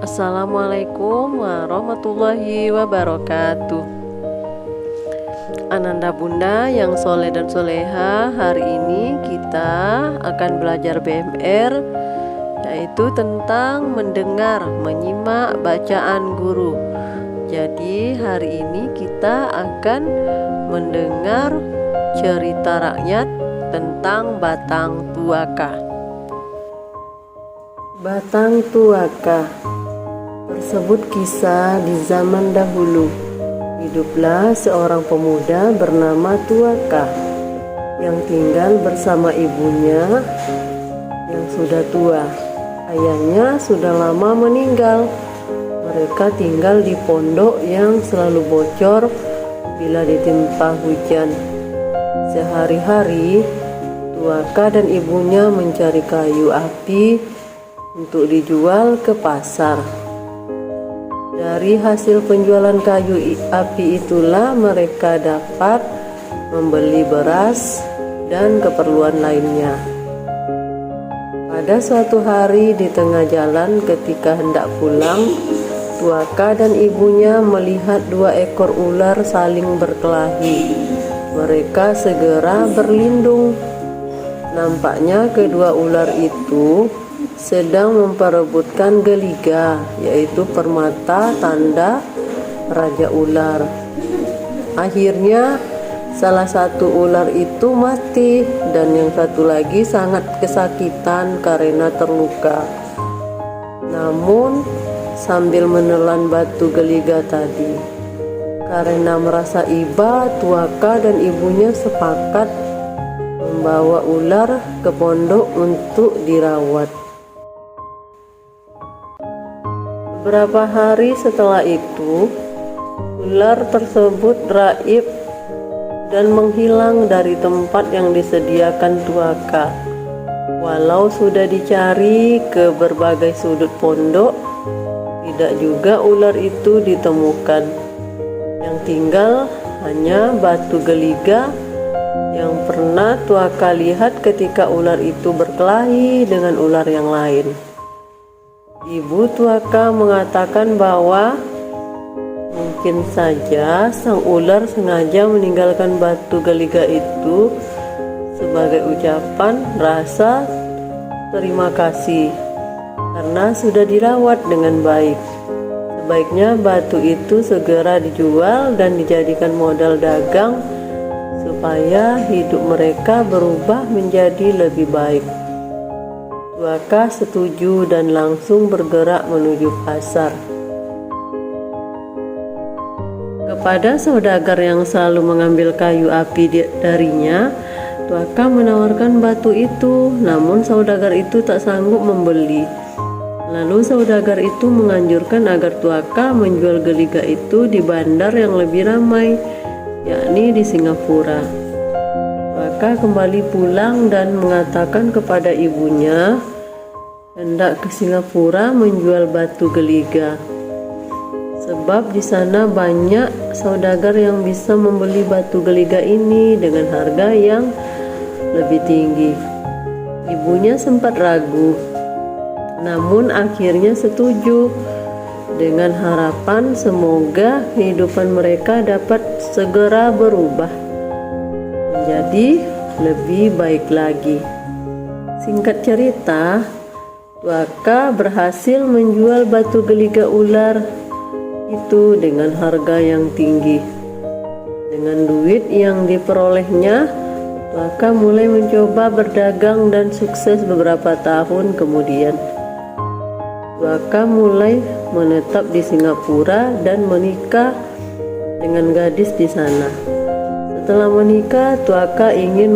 Assalamualaikum warahmatullahi wabarakatuh. Ananda Bunda yang soleh dan soleha, hari ini kita akan belajar BMR, yaitu tentang mendengar, menyimak bacaan guru. Jadi hari ini kita akan mendengar cerita rakyat tentang Batang Tuaka. Batang Tuaka tersebut kisah di zaman dahulu. Hiduplah seorang pemuda bernama Tuaka yang tinggal bersama ibunya yang sudah tua. Ayahnya sudah lama meninggal. Mereka tinggal di pondok yang selalu bocor bila ditimpa hujan. Sehari-hari Tuaka dan ibunya mencari kayu api untuk dijual ke pasar. Dari hasil penjualan kayu api itulah mereka dapat membeli beras dan keperluan lainnya. Pada suatu hari di tengah jalan ketika hendak pulang, Tuaka dan ibunya melihat 2 ekor ular saling berkelahi. Mereka segera berlindung. Nampaknya kedua ular itu sedang memperebutkan geliga, yaitu permata tanda Raja Ular. Akhirnya salah satu ular itu mati dan yang satu lagi sangat kesakitan karena terluka. Namun sambil menelan batu geliga tadi, karena merasa iba, Tuaka dan ibunya sepakat membawa ular ke pondok untuk dirawat. Beberapa hari setelah itu, ular tersebut raib dan menghilang dari tempat yang disediakan Tuaka. Walau sudah dicari ke berbagai sudut pondok, tidak juga ular itu ditemukan. Yang tinggal hanya batu geliga yang pernah Tuaka lihat ketika ular itu berkelahi dengan ular yang lain. Ibu Tuaka mengatakan bahwa mungkin saja sang ular sengaja meninggalkan batu geliga itu sebagai ucapan rasa terima kasih karena sudah dirawat dengan baik. Sebaiknya batu itu segera dijual dan dijadikan modal dagang supaya hidup mereka berubah menjadi lebih baik. Tuaka setuju dan langsung bergerak menuju pasar. Kepada saudagar yang selalu mengambil kayu api darinya, Tuaka menawarkan batu itu, namun saudagar itu tak sanggup membeli. Lalu saudagar itu menganjurkan agar Tuaka menjual geliga itu di bandar yang lebih ramai, yakni di Singapura. Tuaka kembali pulang dan mengatakan kepada ibunya hendak ke Singapura menjual batu geliga, sebab di sana banyak saudagar yang bisa membeli batu geliga ini dengan harga yang lebih tinggi. Ibunya sempat ragu, namun akhirnya setuju dengan harapan semoga kehidupan mereka dapat segera berubah menjadi lebih baik lagi. Singkat cerita, Tuaka berhasil menjual batu geliga ular itu dengan harga yang tinggi. Dengan duit yang diperolehnya, Tuaka mulai mencoba berdagang dan sukses beberapa tahun kemudian. Tuaka mulai menetap di Singapura dan menikah dengan gadis di sana. Setelah menikah, Tuaka ingin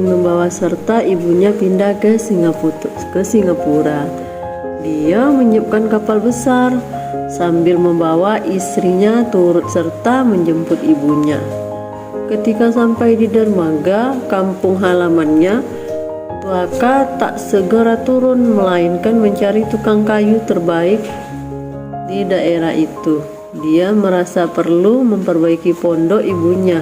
membawa serta ibunya pindah ke Singapura. Dia menyiapkan kapal besar sambil membawa istrinya turut serta menjemput ibunya. Ketika sampai di dermaga kampung halamannya, Tuaka tak segera turun, melainkan mencari tukang kayu terbaik di daerah itu. dia merasa perlu memperbaiki pondok ibunya.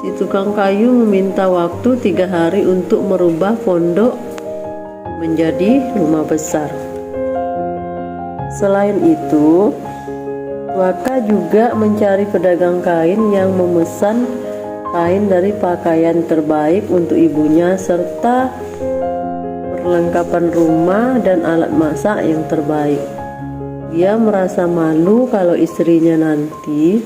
Si tukang kayu meminta waktu 3 hari untuk merubah pondok menjadi rumah besar. Selain itu, Tuaka juga mencari pedagang kain yang memesan kain dari pakaian terbaik untuk ibunya serta perlengkapan rumah dan alat masak yang terbaik. Dia merasa malu kalau istrinya nanti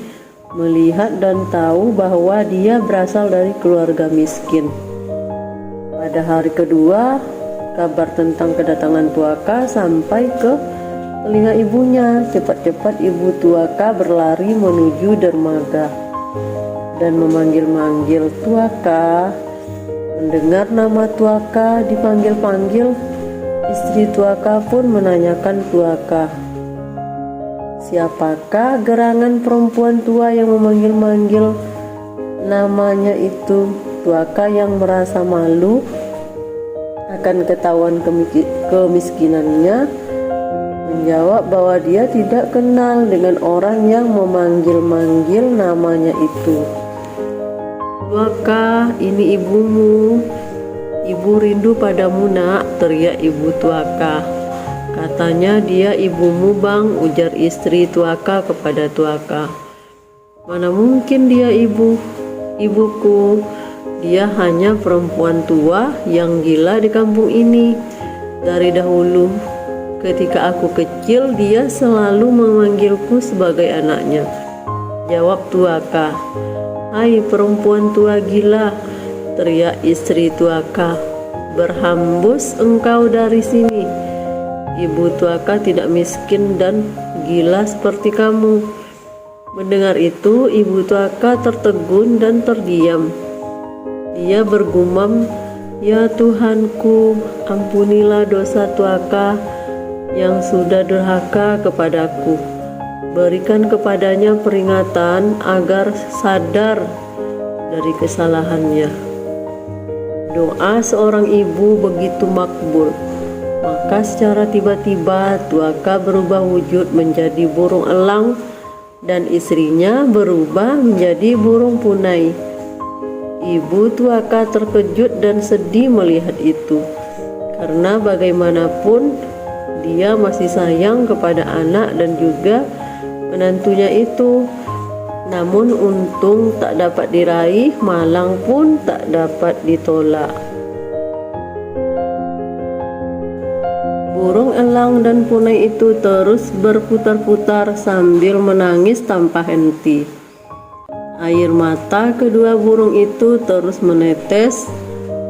melihat dan tahu bahwa dia berasal dari keluarga miskin. Pada hari kedua, kabar tentang kedatangan Tuaka sampai ke telinga ibunya. Cepat-cepat ibu Tuaka berlari menuju dermaga dan memanggil-manggil Tuaka. Mendengar nama Tuaka dipanggil-panggil, istri Tuaka pun menanyakan Tuaka, siapakah gerangan perempuan tua yang memanggil-manggil namanya itu? Tuaka yang merasa malu akan ketahuan kemiskinannya menjawab bahwa dia tidak kenal dengan orang yang memanggil-manggil namanya itu. Tuaka, ini ibumu. Ibu rindu padamu nak, teriak ibu Tuaka. Katanya dia ibumu bang, ujar istri Tuaka kepada Tuaka. Mana mungkin dia ibuku. Dia hanya perempuan tua yang gila di kampung ini. Dari dahulu, ketika aku kecil, dia selalu memanggilku sebagai anaknya. Jawab Tuaka. Hai perempuan tua gila, teriak istri Tuaka. Berhambus engkau dari sini. Ibu Tuaka tidak miskin dan gila seperti kamu. Mendengar itu, ibu Tuaka tertegun dan terdiam. Dia bergumam, ya Tuhanku, ampunilah dosa Tuaka yang sudah durhaka kepadaku. Berikan kepadanya peringatan agar sadar dari kesalahannya. Doa seorang ibu begitu makbul. Maka secara tiba-tiba Tuaka berubah wujud menjadi burung elang dan istrinya berubah menjadi burung punai. Ibu Tuaka terkejut dan sedih melihat itu, karena bagaimanapun dia masih sayang kepada anak dan juga menantunya itu. Namun untung tak dapat diraih, malang pun tak dapat ditolak. Burung elang dan punai itu terus berputar-putar sambil menangis tanpa henti. Air mata kedua burung itu terus menetes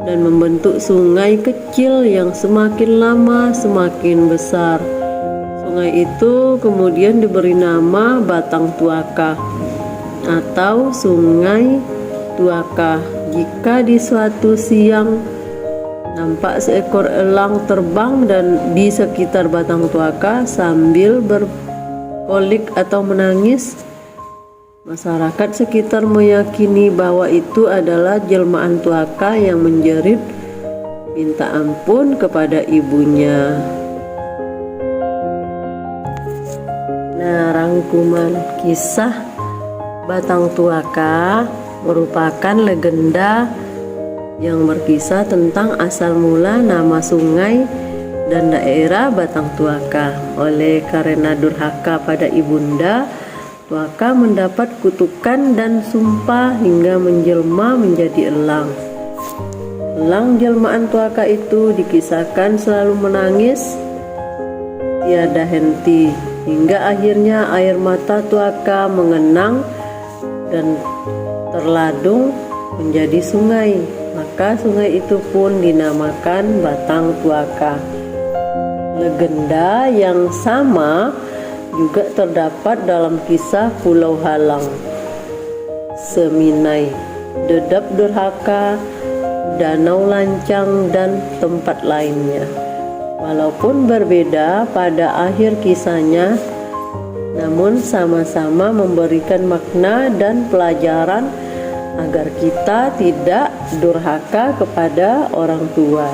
dan membentuk sungai kecil yang semakin lama semakin besar. Sungai itu kemudian diberi nama Batang Tuaka atau Sungai Tuaka. Jika di suatu siang nampak seekor elang terbang dan di sekitar Batang Tuaka sambil berkolik atau menangis, masyarakat sekitar meyakini bahwa itu adalah jelmaan Tuaka yang menjerit minta ampun kepada ibunya. Nah, rangkuman kisah Batang Tuaka merupakan legenda yang berkisah tentang asal mula nama sungai dan daerah Batang Tuaka. Oleh karena durhaka pada ibunda, Tuaka mendapat kutukan dan sumpah hingga menjelma menjadi elang. Elang jelmaan Tuaka itu dikisahkan selalu menangis tiada henti, hingga akhirnya air mata Tuaka mengenang dan terladung menjadi sungai. Maka sungai itu pun dinamakan Batang Tuaka. Legenda yang sama juga terdapat dalam kisah Pulau Halang, Seminai, Dedap Durhaka, Danau Lancang, dan tempat lainnya. Walaupun berbeda pada akhir kisahnya, namun sama-sama memberikan makna dan pelajaran agar kita tidak durhaka kepada orang tua.